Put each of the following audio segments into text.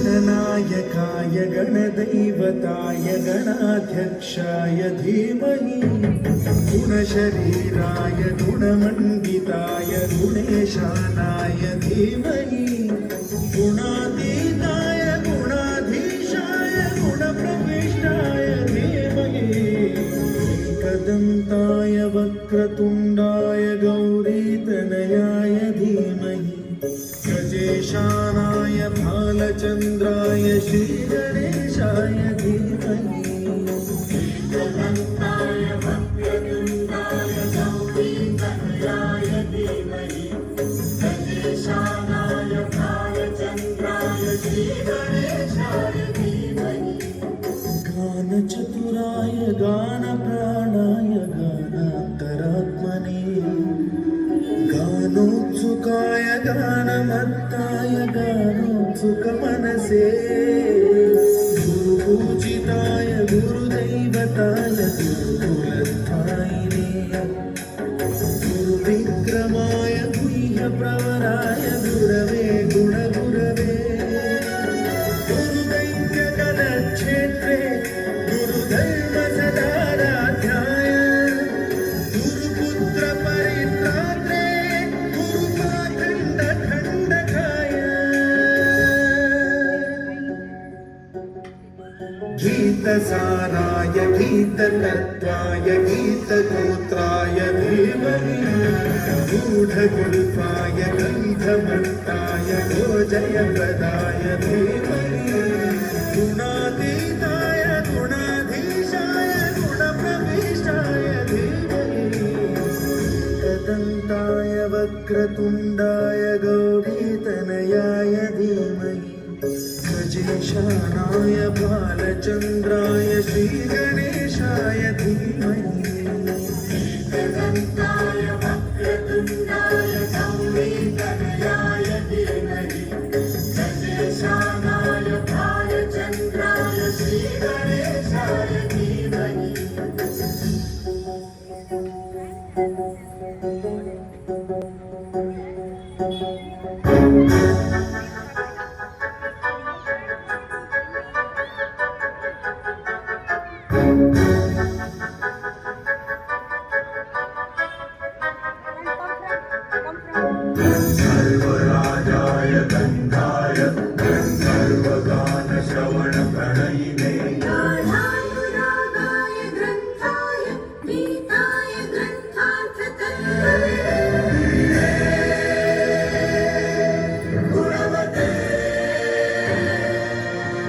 गणनायकाय गणदैवताय गणाध्यक्षाय धीमहि गुणशरीराय गुणमण्डिताय गुणेशानाय धीमहि गुणातीताय गुणाधीशाय गुणप्रविष्टाय धीमहि एकदन्ताय वक्रतुण्डाय गौरीतनयाय धीमहि गजेशानाय भालचन्द्राय श्रीगणेशाय धीमहि एकदन्ताय वक्रतुण्डाय गौरीतनयाय धीमहि गजेशानाय भालचन्द्राय श्रीगणेशाय धीमहि गानचतुराय गानप्राणाय गानान्तरात्मने गानोत्सुकाय गानमत्ताय गानोत्सुकमनसे गुरुपूजिताय गुरुदैवताय गुरुकुलस्थायिने गुरुविक्रमाय गुह्यप्रवराय गुरवे गुणगुरवे गुरुदैत्यकलक्षेत्रे गुरुधर्मसदाराध्याय गुरुपुत्रपरित्रात्रे गुरुपाखण्डखण्डकाय गीतसाराय गीततत्त्वाय गीतगोत्राय धीमहि गूढगुल्फाय गन्धमत्ताय गोजयप्रदाय धीमहि गुणातीताय गुणाधीशाय गुणप्रविष्टाय धीमहि एकदन्ताय वक्रतुण्डाय गौरीतनयाय धीमहि गजेशानाय भालचन्द्राय श्रीगणेशाय धीमहि एकदन्ताय वक्रतुण्डाय गौरीतनयाय धीमहि गजेशानाय भालचन्द्राय श्रीगणेशाय धीमहि सर्वराजाय गन्धाय गन्धर्वगानश्रवणप्रणयिने गाढानुरागाय ग्रन्थाय गीताय ग्रन्थार्थतत्त्ववे गुणवते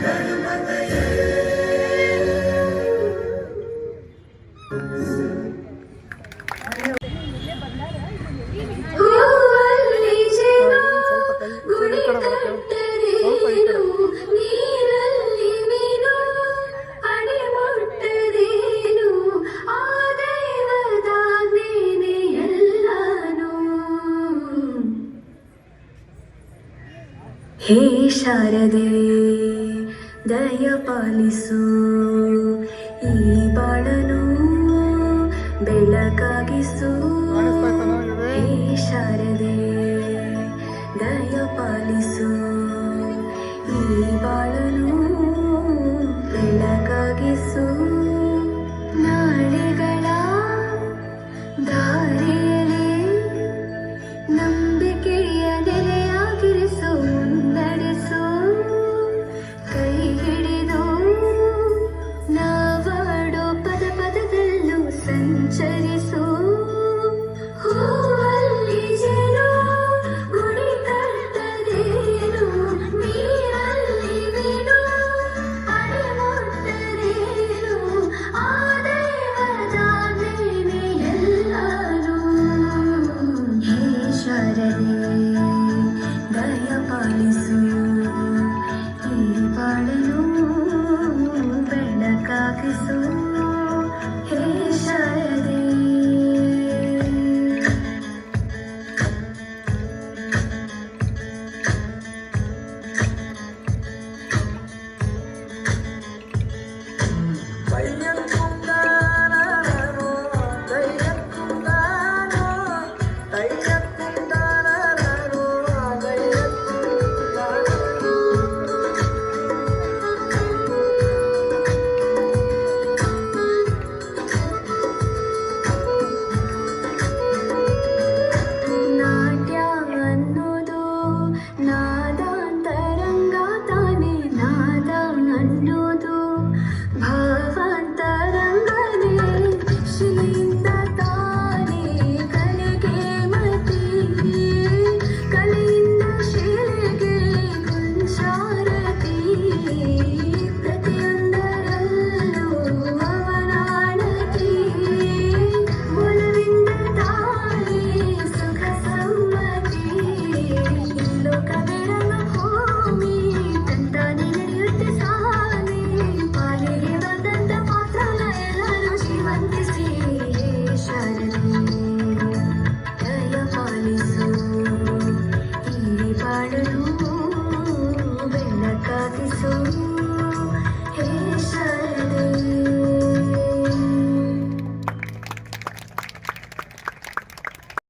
गणपतये ಹೂವಲ್ಲಿ ಜೇನು ಗುಡಿ ಕಟ್ಟರೇನು ನೀರಲ್ಲಿ ಮೀನು ಅಡಿ ಮುಟ್ಟರೇನು ಆ ದೈವದಾಜ್ಞೆನೇ ಎಲ್ಲಾನು ಹೇ ಶಾರದೆ ದಯ ಪಾಲಿಸು ಈ ಬಾಳನು ಬೆಳಕಾಗಿಸು ಹೇ ಶಾರದೆ ದಯ ಪಾಲಿಸು ಈ ಬಾಳನು ಬೆಳಕಾಗಿಸು ನಾಳೆಗಳ ದಾರಿಯಲ್ಲಿ ನಂಬಿಕೆಯ ನೆಲೆಯಾಗಿರಿಸು ಮುನ್ನಡೆಸು ಕೈ ಹಿಡಿದು ನಾವಾಡೋ ಪದ ಪದದಲ್ಲೂ ಸಂಚರಿಸು ಹೂವಲ್ಲಿ ಜೇನು ಗುಡಿ ಕಟ್ಟದೇನು ನೀರಲ್ಲಿ ಐಕ್ಯ